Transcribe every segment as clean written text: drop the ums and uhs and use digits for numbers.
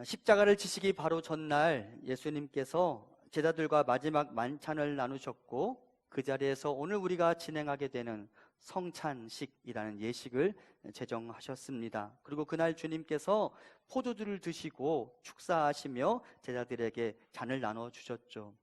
십자가를 지시기 바로 전날 예수님께서 제자들과 마지막 만찬을 나누셨고, 그 자리에서 오늘 우리가 진행하게 되는 성찬식이라는 예식을 제정하셨습니다. 그리고 그날 주님께서 포도주를 드시고 축사하시며 제자들에게 잔을 나눠주셨죠.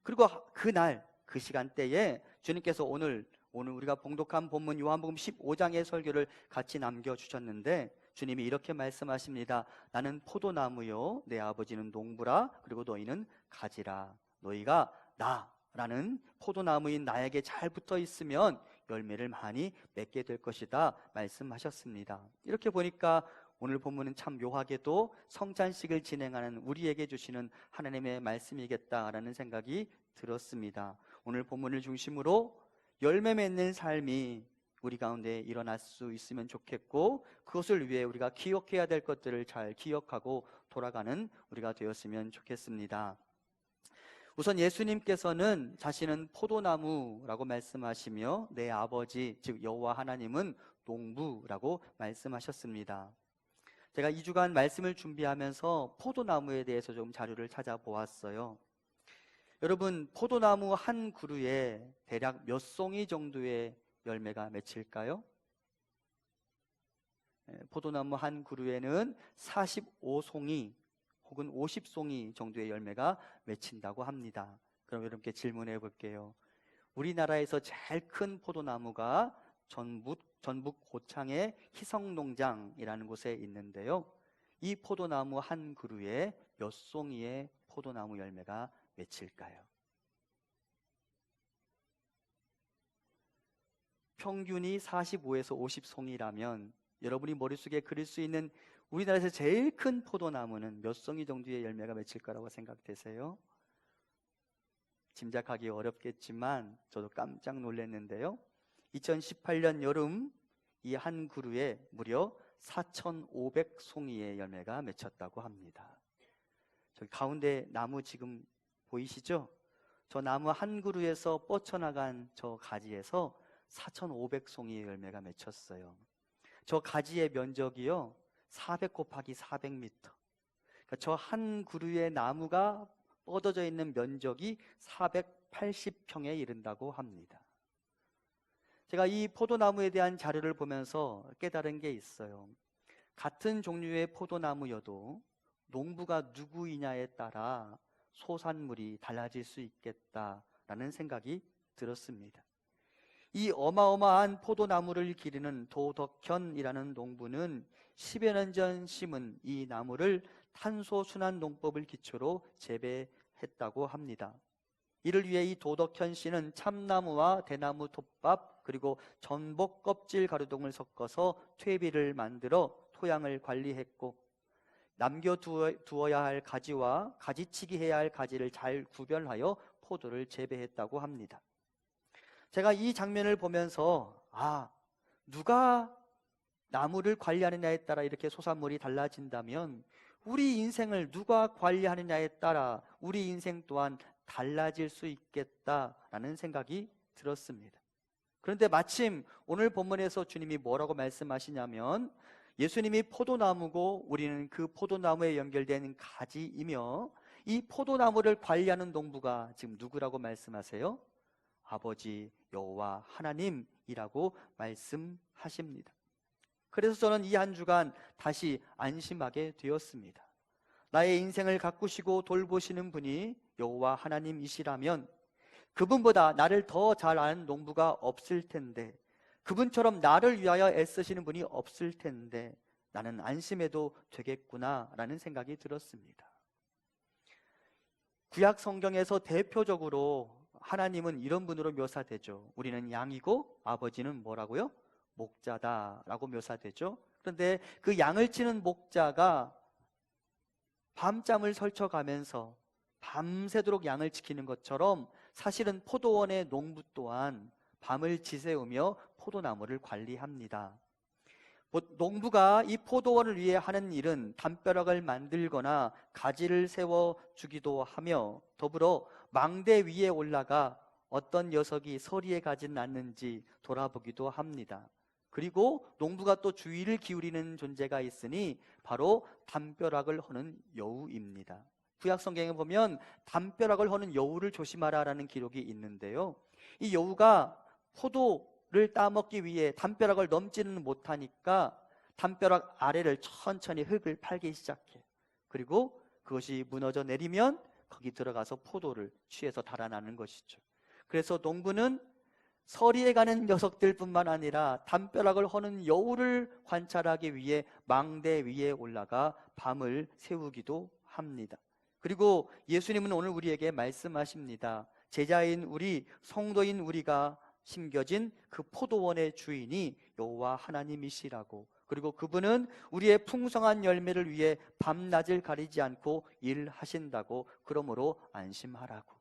그리고 그날 그 시간대에 주님께서 오늘 우리가 봉독한 본문 요한복음 15장의 설교를 같이 남겨주셨는데, 주님이 이렇게 말씀하십니다. 나는 포도나무요 내 아버지는 농부라. 그리고 너희는 가지라. 너희가 나라는 포도나무인 나에게 잘 붙어 있으면 열매를 많이 맺게 될 것이다 말씀하셨습니다. 이렇게 보니까 오늘 본문은 참 묘하게도 성찬식을 진행하는 우리에게 주시는 하나님의 말씀이겠다라는 생각이 들었습니다. 오늘 본문을 중심으로 열매 맺는 삶이 우리 가운데 일어날 수 있으면 좋겠고, 그것을 위해 우리가 기억해야 될 것들을 잘 기억하고 돌아가는 우리가 되었으면 좋겠습니다. 우선 예수님께서는 자신은 포도나무라고 말씀하시며 내 아버지 즉 여호와 하나님은 농부라고 말씀하셨습니다. 제가 2주간 말씀을 준비하면서 포도나무에 대해서 좀 자료를 찾아보았어요. 여러분, 포도나무 한 그루에 대략 몇 송이 정도의 열매가 맺힐까요? 포도나무 한 그루에는 45송이 혹은 50송이 정도의 열매가 맺힌다고 합니다. 그럼 여러분께 질문해 볼게요. 우리나라에서 제일 큰 포도나무가 전북 고창의 희성농장이라는 곳에 있는데요. 이 포도나무 한 그루에 몇 송이의 포도나무 열매가 맺힐까요? 평균이 45에서 50송이라면 여러분이 머릿속에 그릴 수 있는 우리나라에서 제일 큰 포도나무는 몇 송이 정도의 열매가 맺힐 거라고 생각되세요? 짐작하기 어렵겠지만 저도 깜짝 놀랐는데요. 2018년 여름 이 한 그루에 무려 4,500송이의 열매가 맺혔다고 합니다. 저기 가운데 나무 지금 보이시죠? 저 나무 한 그루에서 뻗쳐나간 저 가지에서 4,500송이의 열매가 맺혔어요. 저 가지의 면적이요 400 곱하기 400m. 그러니까 저 한 그루의 나무가 뻗어져 있는 면적이 480평에 이른다고 합니다. 제가 이 포도나무에 대한 자료를 보면서 깨달은 게 있어요. 같은 종류의 포도나무여도 농부가 누구이냐에 따라 소산물이 달라질 수 있겠다라는 생각이 들었습니다. 이 어마어마한 포도나무를 기르는 도덕현이라는 농부는 10여 년 전 심은 이 나무를 탄소순환 농법을 기초로 재배했다고 합니다. 이를 위해 이 도덕현 씨는 참나무와 대나무 톱밥 그리고 전복 껍질 가루등을 섞어서 퇴비를 만들어 토양을 관리했고, 남겨두어야 할 가지와 가지치기 해야 할 가지를 잘 구별하여 포도를 재배했다고 합니다. 제가 이 장면을 보면서 누가 나무를 관리하느냐에 따라 이렇게 소산물이 달라진다면 우리 인생을 누가 관리하느냐에 따라 우리 인생 또한 달라질 수 있겠다라는 생각이 들었습니다. 그런데 마침 오늘 본문에서 주님이 뭐라고 말씀하시냐면, 예수님이 포도나무고 우리는 그 포도나무에 연결된 가지이며 이 포도나무를 관리하는 농부가 지금 누구라고 말씀하세요? 아버지 여호와 하나님이라고 말씀하십니다. 그래서 저는 이 한 주간 다시 안심하게 되었습니다. 나의 인생을 가꾸시고 돌보시는 분이 여호와 하나님이시라면 그분보다 나를 더 잘 아는 농부가 없을 텐데, 그분처럼 나를 위하여 애쓰시는 분이 없을 텐데 나는 안심해도 되겠구나라는 생각이 들었습니다. 구약 성경에서 대표적으로 하나님은 이런 분으로 묘사되죠. 우리는 양이고 아버지는 뭐라고요? 목자다라고 묘사되죠. 그런데 그 양을 치는 목자가 밤잠을 설쳐가면서 밤새도록 양을 지키는 것처럼 사실은 포도원의 농부 또한 밤을 지새우며 포도나무를 관리합니다. 농부가 이 포도원을 위해 하는 일은 담벼락을 만들거나 가지를 세워주기도 하며, 더불어 망대 위에 올라가 어떤 녀석이 서리에 가진 않는지 돌아보기도 합니다. 그리고 농부가 또 주의를 기울이는 존재가 있으니 바로 담벼락을 허는 여우입니다. 구약 성경에 보면 담벼락을 허는 여우를 조심하라라는 기록이 있는데요, 이 여우가 포도를 따먹기 위해 담벼락을 넘지는 못하니까 담벼락 아래를 천천히 흙을 팔기 시작해. 그리고 그것이 무너져 내리면 거기 들어가서 포도를 취해서 달아나는 것이죠. 그래서 농부는 서리에 가는 녀석들뿐만 아니라 담벼락을 허는 여우를 관찰하기 위해 망대 위에 올라가 밤을 새우기도 합니다. 그리고 예수님은 오늘 우리에게 말씀하십니다. 제자인 우리, 성도인 우리가 심겨진 그 포도원의 주인이 여호와 하나님이시라고, 그리고 그분은 우리의 풍성한 열매를 위해 밤낮을 가리지 않고 일하신다고, 그러므로 안심하라고,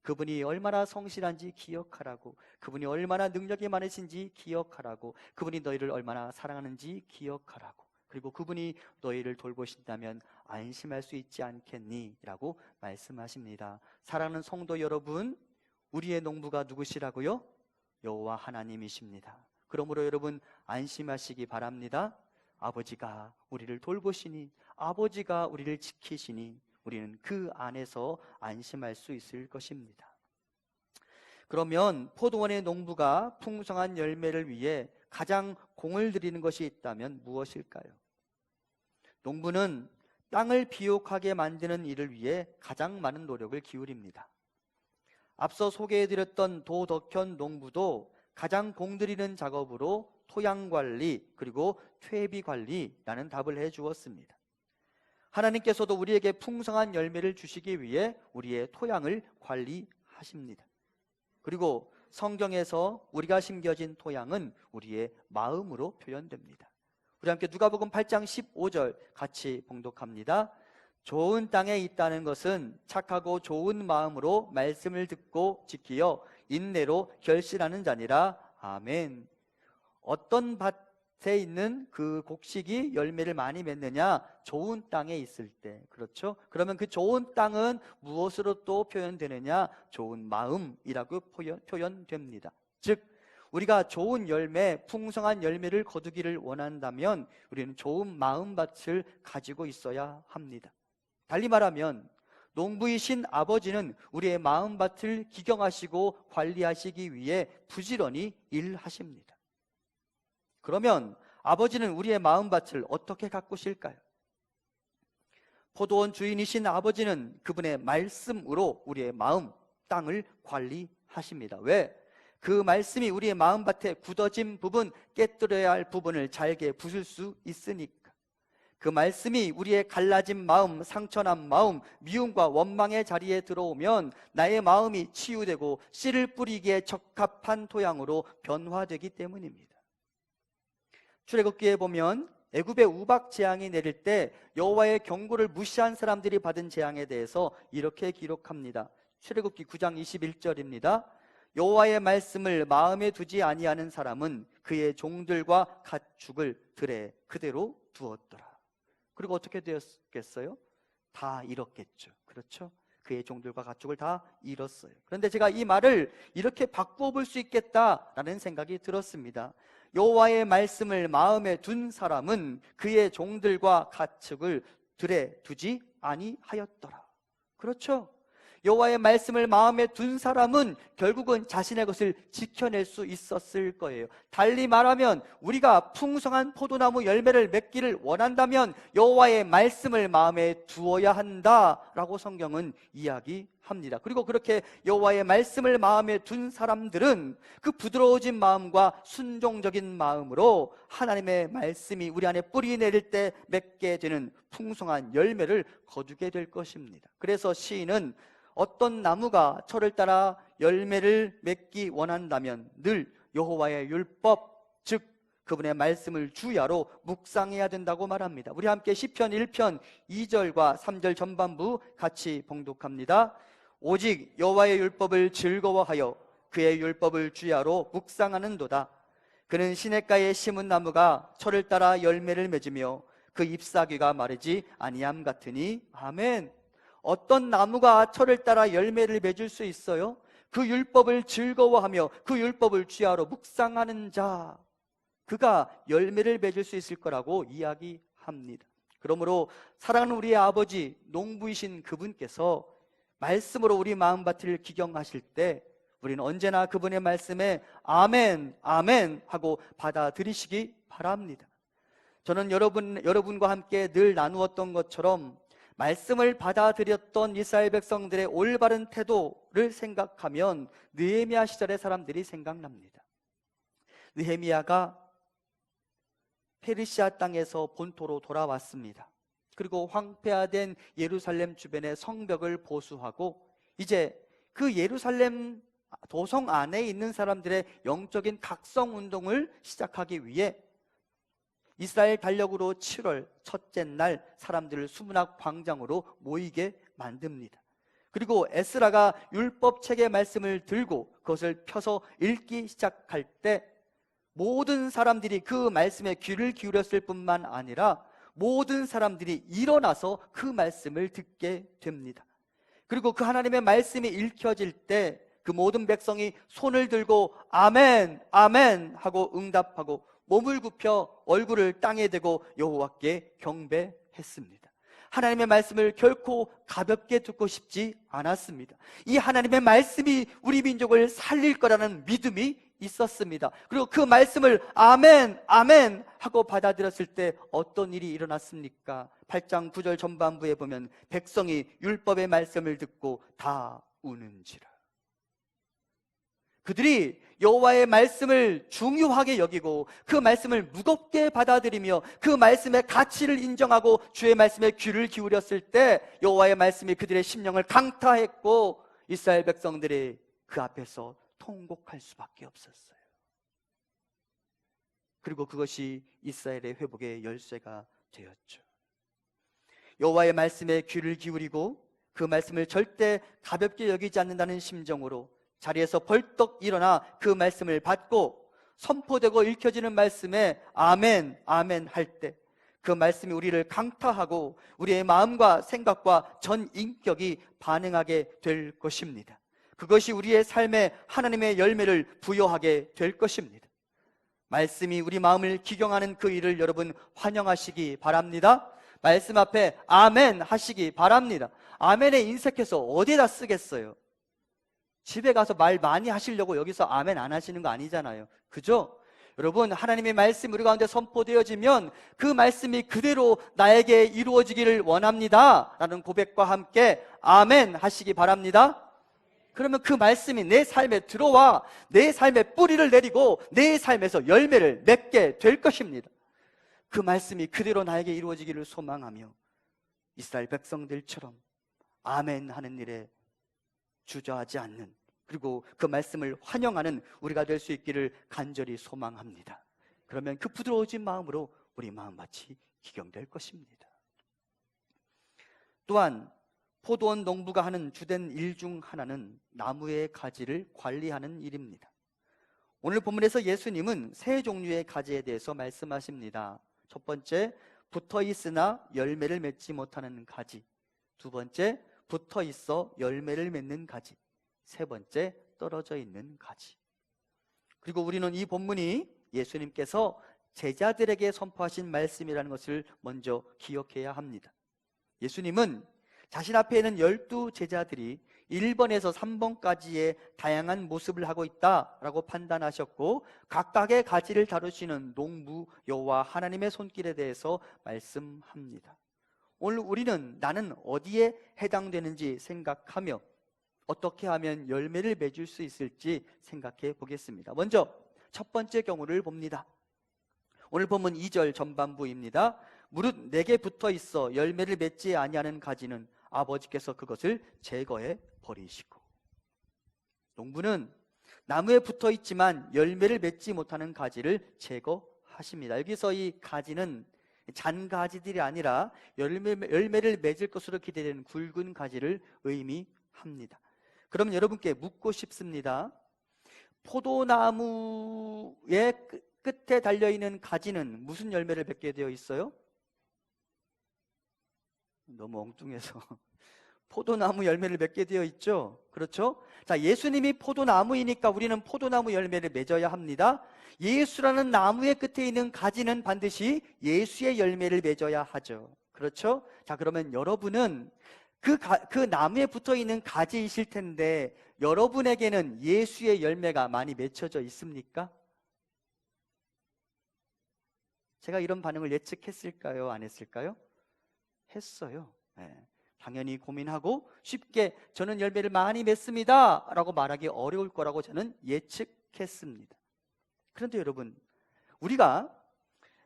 그분이 얼마나 성실한지 기억하라고, 그분이 얼마나 능력이 많으신지 기억하라고, 그분이 너희를 얼마나 사랑하는지 기억하라고, 그리고 그분이 너희를 돌보신다면 안심할 수 있지 않겠니? 라고 말씀하십니다. 사랑하는 성도 여러분, 우리의 농부가 누구시라고요? 여호와 하나님이십니다. 그러므로 여러분 안심하시기 바랍니다. 아버지가 우리를 돌보시니, 아버지가 우리를 지키시니 우리는 그 안에서 안심할 수 있을 것입니다. 그러면 포도원의 농부가 풍성한 열매를 위해 가장 공을 들이는 것이 있다면 무엇일까요? 농부는 땅을 비옥하게 만드는 일을 위해 가장 많은 노력을 기울입니다. 앞서 소개해드렸던 도덕현 농부도 가장 공들이는 작업으로 토양 관리 그리고 퇴비 관리라는 답을 해주었습니다. 하나님께서도 우리에게 풍성한 열매를 주시기 위해 우리의 토양을 관리하십니다. 그리고 성경에서 우리가 심겨진 토양은 우리의 마음으로 표현됩니다. 우리 함께 누가복음 8장 15절 같이 봉독합니다. 좋은 땅에 있다는 것은 착하고 좋은 마음으로 말씀을 듣고 지키어 인내로 결실하는 자니라. 아멘. 어떤 밭에 있는 그 곡식이 열매를 많이 맺느냐? 좋은 땅에 있을 때. 그렇죠? 그러면 그 좋은 땅은 무엇으로 또 표현되느냐? 좋은 마음이라고 표현됩니다. 즉 우리가 좋은 열매, 풍성한 열매를 거두기를 원한다면 우리는 좋은 마음밭을 가지고 있어야 합니다. 달리 말하면 농부이신 아버지는 우리의 마음밭을 기경하시고 관리하시기 위해 부지런히 일하십니다. 그러면 아버지는 우리의 마음밭을 어떻게 가꾸실까요? 포도원 주인이신 아버지는 그분의 말씀으로 우리의 마음, 땅을 관리하십니다. 왜? 그 말씀이 우리의 마음밭에 굳어진 부분, 깨뜨려야 할 부분을 잘게 부술 수 있으니까. 그 말씀이 우리의 갈라진 마음, 상처난 마음, 미움과 원망의 자리에 들어오면 나의 마음이 치유되고 씨를 뿌리기에 적합한 토양으로 변화되기 때문입니다. 출애굽기에 보면 애굽에 우박 재앙이 내릴 때 여호와의 경고를 무시한 사람들이 받은 재앙에 대해서 이렇게 기록합니다. 출애굽기 9장 21절입니다. 여호와의 말씀을 마음에 두지 아니하는 사람은 그의 종들과 가축을 들에 그대로 두었더라. 그리고 어떻게 되었겠어요? 다 잃었겠죠. 그렇죠? 그의 종들과 가축을 다 잃었어요. 그런데 제가 이 말을 이렇게 바꾸어 볼 수 있겠다라는 생각이 들었습니다. 여호와의 말씀을 마음에 둔 사람은 그의 종들과 가축을 들에 두지 아니하였더라. 그렇죠? 여호와의 말씀을 마음에 둔 사람은 결국은 자신의 것을 지켜낼 수 있었을 거예요. 달리 말하면 우리가 풍성한 포도나무 열매를 맺기를 원한다면 여호와의 말씀을 마음에 두어야 한다라고 성경은 이야기합니다. 그리고 그렇게 여호와의 말씀을 마음에 둔 사람들은 그 부드러워진 마음과 순종적인 마음으로 하나님의 말씀이 우리 안에 뿌리 내릴 때 맺게 되는 풍성한 열매를 거두게 될 것입니다. 그래서 시인은 어떤 나무가 철을 따라 열매를 맺기 원한다면 늘 여호와의 율법, 즉 그분의 말씀을 주야로 묵상해야 된다고 말합니다. 우리 함께 시편 1편 2절과 3절 전반부 같이 봉독합니다. 오직 여호와의 율법을 즐거워하여 그의 율법을 주야로 묵상하는도다. 그는 시냇가에 심은 나무가 철을 따라 열매를 맺으며 그 잎사귀가 마르지 아니함 같으니. 아멘. 어떤 나무가 철을 따라 열매를 맺을 수 있어요? 그 율법을 즐거워하며 그 율법을 주야로 묵상하는 자. 그가 열매를 맺을 수 있을 거라고 이야기합니다. 그러므로 사랑하는 우리의 아버지, 농부이신 그분께서 말씀으로 우리 마음밭을 기경하실 때 우리는 언제나 그분의 말씀에 아멘, 아멘 하고 받아들이시기 바랍니다. 저는 여러분과 함께 늘 나누었던 것처럼 말씀을 받아들였던 이스라엘 백성들의 올바른 태도를 생각하면 느헤미야 시절의 사람들이 생각납니다. 느헤미야가 페르시아 땅에서 본토로 돌아왔습니다. 그리고 황폐화된 예루살렘 주변의 성벽을 보수하고 이제 그 예루살렘 도성 안에 있는 사람들의 영적인 각성 운동을 시작하기 위해 이스라엘 달력으로 7월 첫째 날 사람들을 수문학 광장으로 모이게 만듭니다. 그리고 에스라가 율법책의 말씀을 들고 그것을 펴서 읽기 시작할 때 모든 사람들이 그 말씀에 귀를 기울였을 뿐만 아니라 모든 사람들이 일어나서 그 말씀을 듣게 됩니다. 그리고 그 하나님의 말씀이 읽혀질 때 그 모든 백성이 손을 들고 아멘, 아멘 하고 응답하고 몸을 굽혀 얼굴을 땅에 대고 여호와께 경배했습니다. 하나님의 말씀을 결코 가볍게 듣고 싶지 않았습니다. 이 하나님의 말씀이 우리 민족을 살릴 거라는 믿음이 있었습니다. 그리고 그 말씀을 아멘, 아멘 하고 받아들였을 때 어떤 일이 일어났습니까? 8장 9절 전반부에 보면 백성이 율법의 말씀을 듣고 다 우는지라. 그들이 여호와의 말씀을 중요하게 여기고 그 말씀을 무겁게 받아들이며 그 말씀의 가치를 인정하고 주의 말씀에 귀를 기울였을 때 여호와의 말씀이 그들의 심령을 강타했고 이스라엘 백성들이 그 앞에서 통곡할 수밖에 없었어요. 그리고 그것이 이스라엘의 회복의 열쇠가 되었죠. 여호와의 말씀에 귀를 기울이고 그 말씀을 절대 가볍게 여기지 않는다는 심정으로 자리에서 벌떡 일어나 그 말씀을 받고 선포되고 읽혀지는 말씀에 아멘, 아멘 할 때 그 말씀이 우리를 강타하고 우리의 마음과 생각과 전 인격이 반응하게 될 것입니다. 그것이 우리의 삶에 하나님의 열매를 부여하게 될 것입니다. 말씀이 우리 마음을 기경하는 그 일을 여러분 환영하시기 바랍니다. 말씀 앞에 아멘 하시기 바랍니다. 아멘에 인색해서 어디에다 쓰겠어요? 집에 가서 말 많이 하시려고 여기서 아멘 안 하시는 거 아니잖아요. 그죠? 여러분, 하나님의 말씀 우리 가운데 선포되어지면 그 말씀이 그대로 나에게 이루어지기를 원합니다 라는 고백과 함께 아멘 하시기 바랍니다. 그러면 그 말씀이 내 삶에 들어와 내 삶에 뿌리를 내리고 내 삶에서 열매를 맺게 될 것입니다. 그 말씀이 그대로 나에게 이루어지기를 소망하며 이스라엘 백성들처럼 아멘 하는 일에 주저하지 않는, 그리고 그 말씀을 환영하는 우리가 될 수 있기를 간절히 소망합니다. 그러면 그 부드러워진 마음으로 우리 마음밭이 기경될 것입니다. 또한 포도원 농부가 하는 주된 일 중 하나는 나무의 가지를 관리하는 일입니다. 오늘 본문에서 예수님은 세 종류의 가지에 대해서 말씀하십니다. 첫 번째, 붙어 있으나 열매를 맺지 못하는 가지. 두 번째, 붙어 있어 열매를 맺는 가지. 세 번째, 떨어져 있는 가지. 그리고 우리는 이 본문이 예수님께서 제자들에게 선포하신 말씀이라는 것을 먼저 기억해야 합니다. 예수님은 자신 앞에 있는 12 제자들이 1번에서 3번까지의 다양한 모습을 하고 있다라고 판단하셨고 각각의 가지를 다루시는 농부 여호와 하나님의 손길에 대해서 말씀합니다. 오늘 우리는 나는 어디에 해당되는지 생각하며 어떻게 하면 열매를 맺을 수 있을지 생각해 보겠습니다. 먼저 첫 번째 경우를 봅니다. 오늘 본문 2절 전반부입니다. 무릇 내게 붙어 있어 열매를 맺지 아니하는 가지는 아버지께서 그것을 제거해 버리시고. 농부는 나무에 붙어 있지만 열매를 맺지 못하는 가지를 제거하십니다. 여기서 이 가지는 잔가지들이 아니라 열매를 맺을 것으로 기대되는 굵은 가지를 의미합니다. 그럼 여러분께 묻고 싶습니다. 포도나무의 끝에 달려있는 가지는 무슨 열매를 맺게 되어 있어요? 너무 엉뚱해서 포도나무 열매를 맺게 되어 있죠. 그렇죠? 자, 예수님이 포도나무이니까 우리는 포도나무 열매를 맺어야 합니다. 예수라는 나무의 끝에 있는 가지는 반드시 예수의 열매를 맺어야 하죠. 그렇죠? 자, 그러면 여러분은 그 나무에 붙어 있는 가지이실 텐데 여러분에게는 예수의 열매가 많이 맺혀져 있습니까? 제가 이런 반응을 예측했을까요? 안 했을까요? 했어요. 네. 당연히 고민하고 쉽게 저는 열매를 많이 맺습니다 라고 말하기 어려울 거라고 저는 예측했습니다. 그런데 여러분, 우리가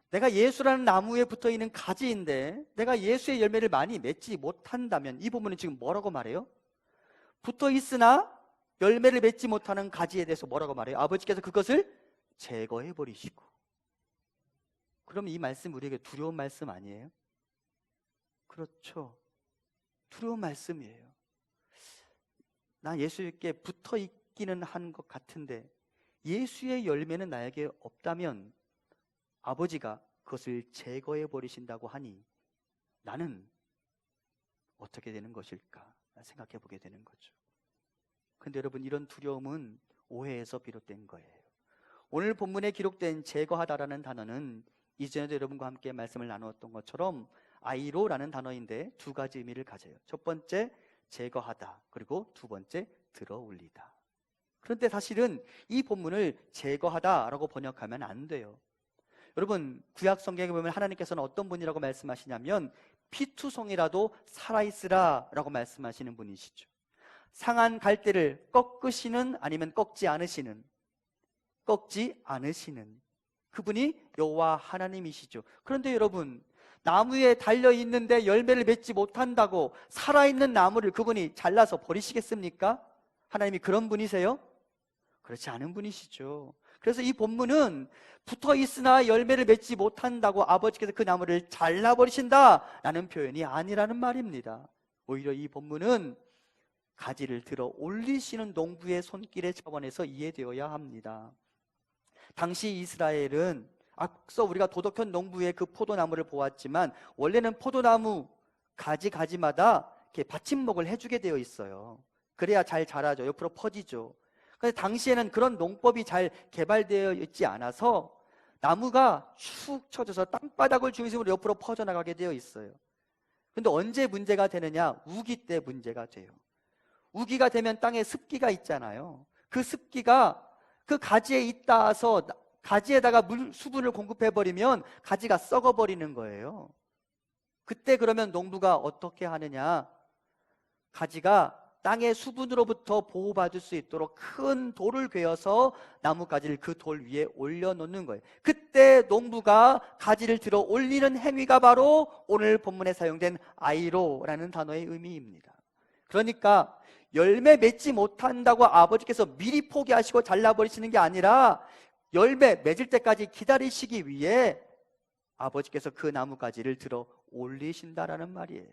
내가 예수라는 나무에 붙어있는 가지인데 내가 예수의 열매를 많이 맺지 못한다면 이 부분은 지금 뭐라고 말해요? 붙어있으나 열매를 맺지 못하는 가지에 대해서 뭐라고 말해요? 아버지께서 그것을 제거해 버리시고. 그럼 이 말씀 우리에게 두려운 말씀 아니에요? 그렇죠. 두려운 말씀이에요. 나 예수께 붙어 있기는 한 것 같은데 예수의 열매는 나에게 없다면 아버지가 그것을 제거해 버리신다고 하니 나는 어떻게 되는 것일까 생각해 보게 되는 거죠. 근데 여러분, 이런 두려움은 오해에서 비롯된 거예요. 오늘 본문에 기록된 제거하다라는 단어는 이전에도 여러분과 함께 말씀을 나누었던 것처럼 아이로라는 단어인데 두 가지 의미를 가져요. 첫 번째, 제거하다. 그리고 두 번째, 들어 올리다. 그런데 사실은 이 본문을 제거하다라고 번역하면 안 돼요. 여러분, 구약 성경에 보면 하나님께서는 어떤 분이라고 말씀하시냐면 피투성이라도 살아있으라 라고 말씀하시는 분이시죠. 상한 갈대를 꺾으시는, 아니면 꺾지 않으시는 그분이 여호와 하나님이시죠. 그런데 여러분, 나무에 달려있는데 열매를 맺지 못한다고 살아있는 나무를 그분이 잘라서 버리시겠습니까? 하나님이 그런 분이세요? 그렇지 않은 분이시죠. 그래서 이 본문은 붙어 있으나 열매를 맺지 못한다고 아버지께서 그 나무를 잘라버리신다라는 표현이 아니라는 말입니다. 오히려 이 본문은 가지를 들어 올리시는 농부의 손길의 차원에서 이해되어야 합니다. 당시 이스라엘은 앞서 우리가 도덕현 농부의 그 포도나무를 보았지만 원래는 포도나무 가지마다 이렇게 받침목을 해주게 되어 있어요. 그래야 잘 자라죠. 옆으로 퍼지죠. 그런데 당시에는 그런 농법이 잘 개발되어 있지 않아서 나무가 축 처져서 땅바닥을 중심으로 옆으로 퍼져나가게 되어 있어요. 그런데 언제 문제가 되느냐? 우기 때 문제가 돼요. 우기가 되면 땅에 습기가 있잖아요. 그 습기가 그 가지에 있다서 가지에다가 수분을 공급해버리면 가지가 썩어버리는 거예요. 그때 그러면 농부가 어떻게 하느냐? 가지가 땅의 수분으로부터 보호받을 수 있도록 큰 돌을 괴어서 나뭇가지를 그 돌 위에 올려놓는 거예요. 그때 농부가 가지를 들어 올리는 행위가 바로 오늘 본문에 사용된 아이로라는 단어의 의미입니다. 그러니까 열매 맺지 못한다고 아버지께서 미리 포기하시고 잘라버리시는 게 아니라 열매 맺을 때까지 기다리시기 위해 아버지께서 그 나뭇가지를 들어 올리신다라는 말이에요.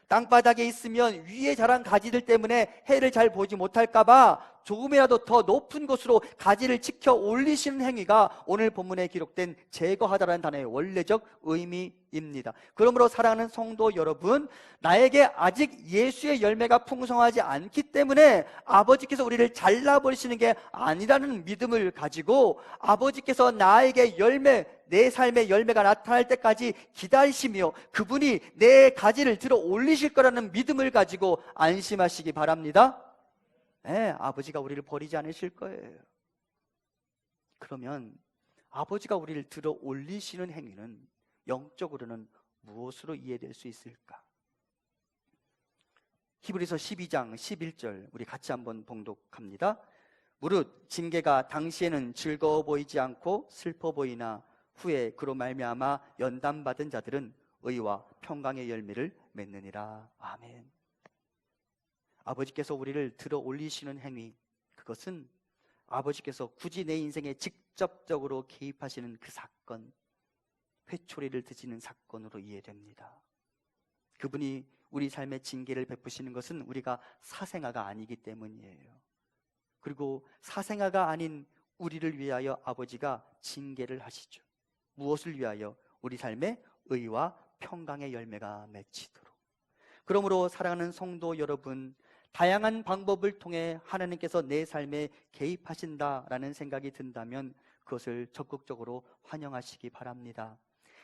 땅바닥에 있으면 위에 자란 가지들 때문에 해를 잘 보지 못할까봐 조금이라도 더 높은 곳으로 가지를 치켜 올리시는 행위가 오늘 본문에 기록된 제거하다라는 단어의 원래적 의미입니다. 그러므로 사랑하는 성도 여러분, 나에게 아직 예수의 열매가 풍성하지 않기 때문에 아버지께서 우리를 잘라버리시는 게 아니라는 믿음을 가지고 아버지께서 나에게 내 삶의 열매가 나타날 때까지 기다리시며 그분이 내 가지를 들어 올리실 거라는 믿음을 가지고 안심하시기 바랍니다. 네, 아버지가 우리를 버리지 않으실 거예요. 그러면 아버지가 우리를 들어 올리시는 행위는 영적으로는 무엇으로 이해될 수 있을까? 히브리서 12장 11절 우리 같이 한번 봉독합니다. 무릇 징계가 당시에는 즐거워 보이지 않고 슬퍼 보이나 후에 그로 말미암아 연단받은 자들은 의와 평강의 열매를 맺느니라. 아멘. 아버지께서 우리를 들어 올리시는 행위, 그것은 아버지께서 굳이 내 인생에 직접적으로 개입하시는 그 사건, 회초리를 드시는 사건으로 이해됩니다. 그분이 우리 삶의 징계를 베푸시는 것은 우리가 사생아가 아니기 때문이에요. 그리고 사생아가 아닌 우리를 위하여 아버지가 징계를 하시죠. 무엇을 위하여? 우리 삶에 의와 평강의 열매가 맺히도록. 그러므로 사랑하는 성도 여러분, 다양한 방법을 통해 하나님께서 내 삶에 개입하신다라는 생각이 든다면 그것을 적극적으로 환영하시기 바랍니다.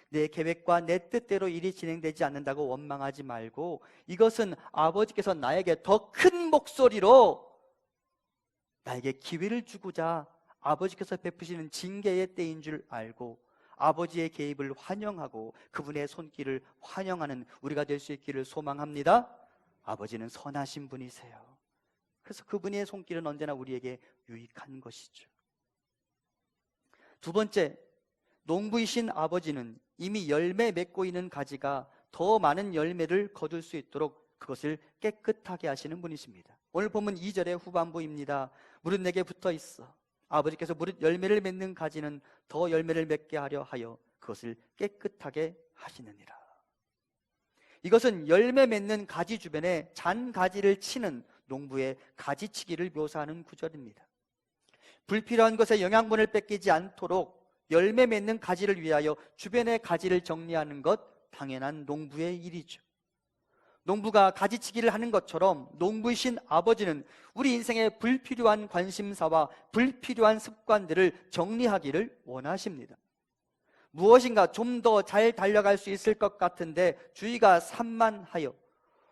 내 계획과 내 뜻대로 일이 진행되지 않는다고 원망하지 말고, 이것은 아버지께서 나에게 더 큰 목소리로 나에게 기회를 주고자 아버지께서 베푸시는 징계의 때인 줄 알고 아버지의 개입을 환영하고 그분의 손길을 환영하는 우리가 될 수 있기를 소망합니다. 아버지는 선하신 분이세요. 그래서 그분의 손길은 언제나 우리에게 유익한 것이죠. 두 번째, 농부이신 아버지는 이미 열매 맺고 있는 가지가 더 많은 열매를 거둘 수 있도록 그것을 깨끗하게 하시는 분이십니다. 오늘 본문 2절의 후반부입니다. 무릇 내게 붙어 있어 아버지께서 무릇 열매를 맺는 가지는 더 열매를 맺게 하려 하여 그것을 깨끗하게 하시느니라. 이것은 열매 맺는 가지 주변에 잔 가지를 치는 농부의 가지치기를 묘사하는 구절입니다. 불필요한 것에 영양분을 뺏기지 않도록 열매 맺는 가지를 위하여 주변의 가지를 정리하는 것, 당연한 농부의 일이죠. 농부가 가지치기를 하는 것처럼 농부이신 아버지는 우리 인생의 불필요한 관심사와 불필요한 습관들을 정리하기를 원하십니다. 무엇인가 좀 더 잘 달려갈 수 있을 것 같은데 주의가 산만하여,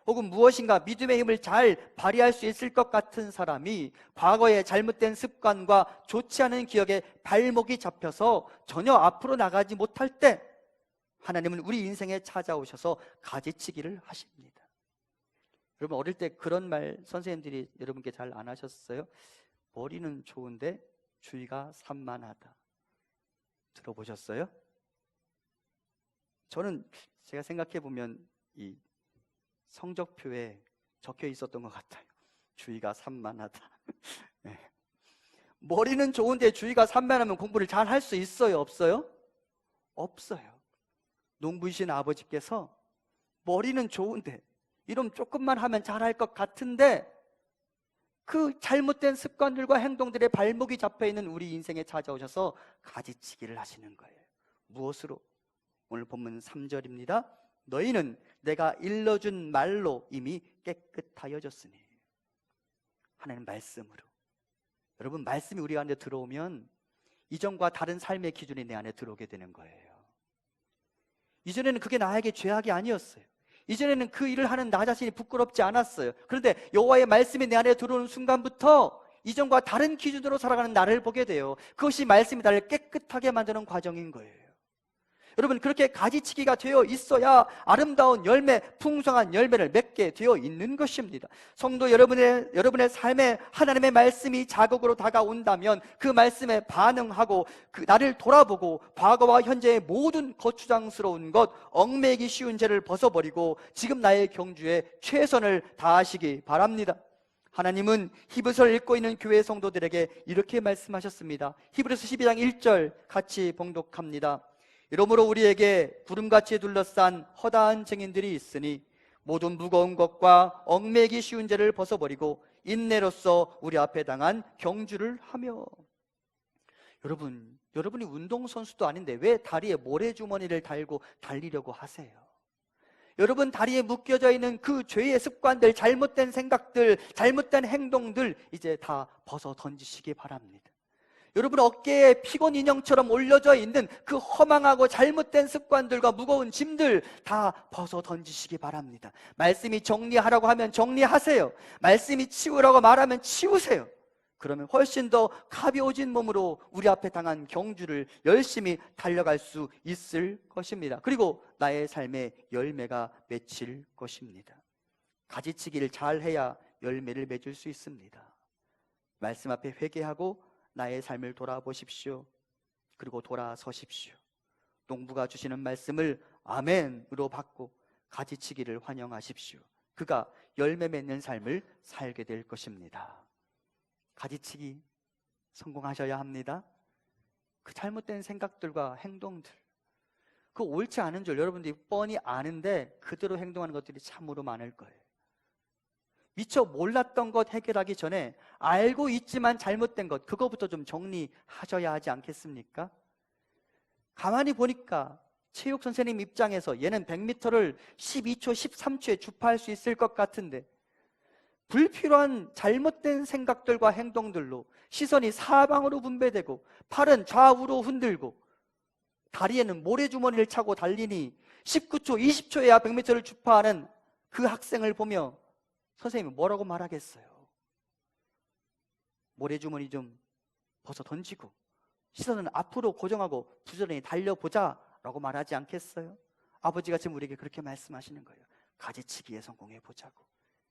혹은 무엇인가 믿음의 힘을 잘 발휘할 수 있을 것 같은 사람이 과거의 잘못된 습관과 좋지 않은 기억에 발목이 잡혀서 전혀 앞으로 나가지 못할 때 하나님은 우리 인생에 찾아오셔서 가지치기를 하십니다. 여러분, 어릴 때 그런 말 선생님들이 여러분께 잘 안 하셨어요? 머리는 좋은데 주의가 산만하다. 들어보셨어요? 저는 제가 생각해 보면 이 성적표에 적혀 있었던 것 같아요. 주의가 산만하다. 네. 머리는 좋은데 주의가 산만하면 공부를 잘 할 수 있어요? 없어요? 없어요. 농부이신 아버지께서 머리는 좋은데, 이러면 조금만 하면 잘할 것 같은데 그 잘못된 습관들과 행동들의 발목이 잡혀있는 우리 인생에 찾아오셔서 가지치기를 하시는 거예요. 무엇으로? 오늘 본문 3절입니다. 너희는 내가 일러준 말로 이미 깨끗하여졌으니. 하나님 말씀으로. 여러분, 말씀이 우리 안에 들어오면 이전과 다른 삶의 기준이 내 안에 들어오게 되는 거예요. 이전에는 그게 나에게 죄악이 아니었어요. 이전에는 그 일을 하는 나 자신이 부끄럽지 않았어요. 그런데 여호와의 말씀이 내 안에 들어오는 순간부터 이전과 다른 기준으로 살아가는 나를 보게 돼요. 그것이 말씀이 나를 깨끗하게 만드는 과정인 거예요. 여러분, 그렇게 가지치기가 되어 있어야 아름다운 열매, 풍성한 열매를 맺게 되어 있는 것입니다. 성도 여러분의 삶에 하나님의 말씀이 자극으로 다가온다면 그 말씀에 반응하고 그 나를 돌아보고 과거와 현재의 모든 거추장스러운 것, 얽매이기 쉬운 죄를 벗어버리고 지금 나의 경주에 최선을 다하시기 바랍니다. 하나님은 히브리서를 읽고 있는 교회 성도들에게 이렇게 말씀하셨습니다. 히브리서 12장 1절 같이 봉독합니다. 이러므로 우리에게 구름같이 둘러싼 허다한 증인들이 있으니 모든 무거운 것과 얽매이기 쉬운 죄를 벗어버리고 인내로써 우리 앞에 당한 경주를 하며. 여러분이 운동선수도 아닌데 왜 다리에 모래주머니를 달고 달리려고 하세요? 여러분 다리에 묶여져 있는 그 죄의 습관들, 잘못된 생각들, 잘못된 행동들 이제 다 벗어 던지시기 바랍니다. 여러분 어깨에 피곤 인형처럼 올려져 있는 그 허망하고 잘못된 습관들과 무거운 짐들 다 벗어 던지시기 바랍니다. 말씀이 정리하라고 하면 정리하세요. 말씀이 치우라고 말하면 치우세요. 그러면 훨씬 더 가벼워진 몸으로 우리 앞에 당한 경주를 열심히 달려갈 수 있을 것입니다. 그리고 나의 삶에 열매가 맺힐 것입니다. 가지치기를 잘해야 열매를 맺을 수 있습니다. 말씀 앞에 회개하고 나의 삶을 돌아보십시오. 그리고 돌아서십시오. 농부가 주시는 말씀을 아멘으로 받고 가지치기를 환영하십시오. 그가 열매 맺는 삶을 살게 될 것입니다. 가지치기 성공하셔야 합니다. 그 잘못된 생각들과 행동들, 그 옳지 않은 줄 여러분들이 뻔히 아는데 그대로 행동하는 것들이 참으로 많을 거예요. 미처 몰랐던 것 해결하기 전에 알고 있지만 잘못된 것, 그거부터 좀 정리하셔야 하지 않겠습니까? 가만히 보니까 체육 선생님 입장에서 얘는 100m를 12초, 13초에 주파할 수 있을 것 같은데 불필요한 잘못된 생각들과 행동들로 시선이 사방으로 분배되고 팔은 좌우로 흔들고 다리에는 모래주머니를 차고 달리니 19초, 20초에야 100m를 주파하는 그 학생을 보며 선생님이 뭐라고 말하겠어요? 모래주머니 좀 벗어 던지고 시선은 앞으로 고정하고 부지런히 달려보자 라고 말하지 않겠어요? 아버지가 지금 우리에게 그렇게 말씀하시는 거예요. 가지치기에 성공해 보자고.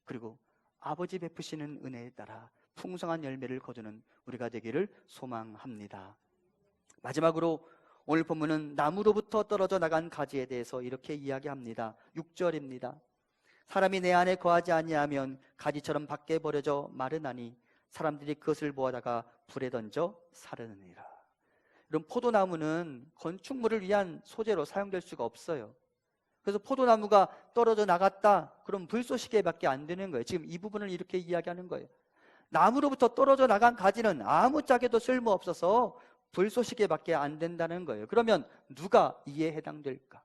그리고 아버지 베푸시는 은혜에 따라 풍성한 열매를 거두는 우리가 되기를 소망합니다. 마지막으로 오늘 본문은 나무로부터 떨어져 나간 가지에 대해서 이렇게 이야기합니다. 6절입니다. 사람이 내 안에 거하지 아니하면 가지처럼 밖에 버려져 마르나니 사람들이 그것을 모아다가 불에 던져 사르느니라. 이런 포도나무는 건축물을 위한 소재로 사용될 수가 없어요. 그래서 포도나무가 떨어져 나갔다 그럼 불쏘시개밖에 안 되는 거예요. 지금 이 부분을 이렇게 이야기하는 거예요. 나무로부터 떨어져 나간 가지는 아무짝에도 쓸모없어서 불쏘시개밖에 안 된다는 거예요. 그러면 누가 이에 해당될까?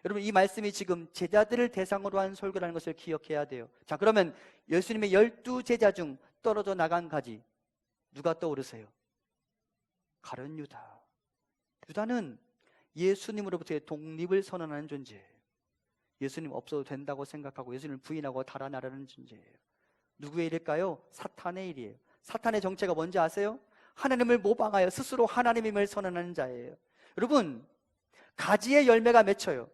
여러분, 이 말씀이 지금 제자들을 대상으로 한 설교라는 것을 기억해야 돼요. 자, 그러면 예수님의 12제자 중 떨어져 나간 가지 누가 떠오르세요? 가룟 유다. 유다는 예수님으로부터의 독립을 선언하는 존재예요. 예수님 없어도 된다고 생각하고 예수님을 부인하고 달아나려는 존재예요. 누구의 일일까요? 사탄의 일이에요. 사탄의 정체가 뭔지 아세요? 하나님을 모방하여 스스로 하나님임을 선언하는 자예요. 여러분, 가지의 열매가 맺혀요.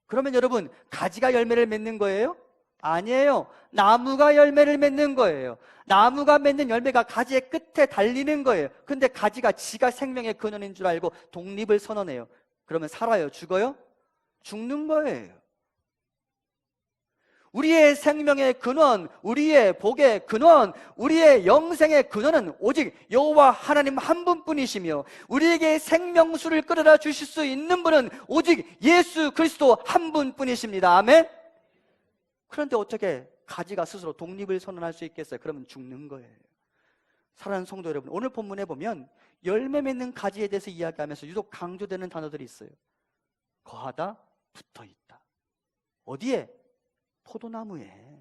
그러면 여러분, 가지가 열매를 맺는 거예요? 아니에요. 나무가 열매를 맺는 거예요. 나무가 맺는 열매가 가지의 끝에 달리는 거예요. 근데 가지가 지가 생명의 근원인 줄 알고 독립을 선언해요. 그러면 살아요? 죽어요? 죽는 거예요. 우리의 생명의 근원, 우리의 복의 근원, 우리의 영생의 근원은 오직 여호와 하나님 한 분뿐이시며 우리에게 생명수를 끌어다 주실 수 있는 분은 오직 예수 그리스도 한 분뿐이십니다. 아멘? 그런데 어떻게 가지가 스스로 독립을 선언할 수 있겠어요? 그러면 죽는 거예요. 사랑하는 성도 여러분, 오늘 본문에 보면 열매 맺는 가지에 대해서 이야기하면서 유독 강조되는 단어들이 있어요. 거하다, 붙어있다. 어디에? 포도나무에.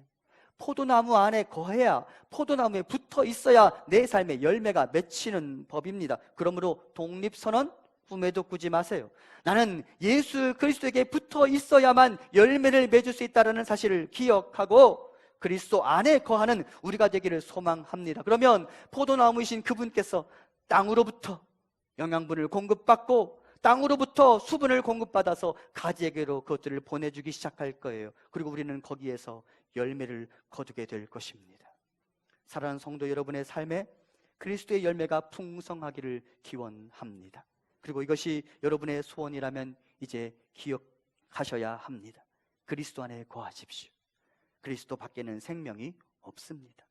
포도나무 안에 거해야, 포도나무에 붙어 있어야 내 삶의 열매가 맺히는 법입니다. 그러므로 독립선언 꿈에도 꾸지 마세요. 나는 예수 그리스도에게 붙어 있어야만 열매를 맺을 수 있다는 사실을 기억하고 그리스도 안에 거하는 우리가 되기를 소망합니다. 그러면 포도나무이신 그분께서 땅으로부터 영양분을 공급받고 땅으로부터 수분을 공급받아서 가지에게로 그것들을 보내주기 시작할 거예요. 그리고 우리는 거기에서 열매를 거두게 될 것입니다. 사랑하는 성도 여러분의 삶에 그리스도의 열매가 풍성하기를 기원합니다. 그리고 이것이 여러분의 소원이라면 이제 기억하셔야 합니다. 그리스도 안에 거하십시오. 그리스도 밖에는 생명이 없습니다.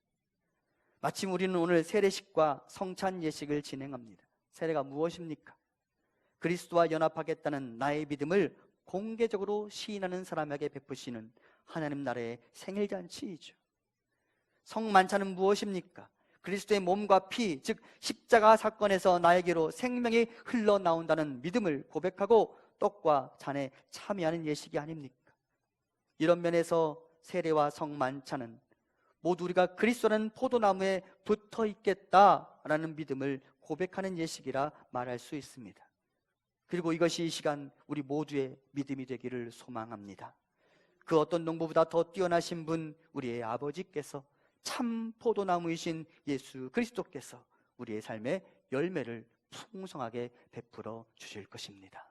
마침 우리는 오늘 세례식과 성찬 예식을 진행합니다. 세례가 무엇입니까? 그리스도와 연합하겠다는 나의 믿음을 공개적으로 시인하는 사람에게 베푸시는 하나님 나라의 생일잔치이죠. 성만찬은 무엇입니까? 그리스도의 몸과 피, 즉 십자가 사건에서 나에게로 생명이 흘러나온다는 믿음을 고백하고 떡과 잔에 참여하는 예식이 아닙니까? 이런 면에서 세례와 성만찬은 모두 우리가 그리스도라는 포도나무에 붙어 있겠다라는 믿음을 고백하는 예식이라 말할 수 있습니다. 그리고 이것이 이 시간 우리 모두의 믿음이 되기를 소망합니다. 그 어떤 농부보다 더 뛰어나신 분, 우리의 아버지께서 참 포도나무이신 예수 그리스도께서 우리의 삶에 열매를 풍성하게 베풀어 주실 것입니다.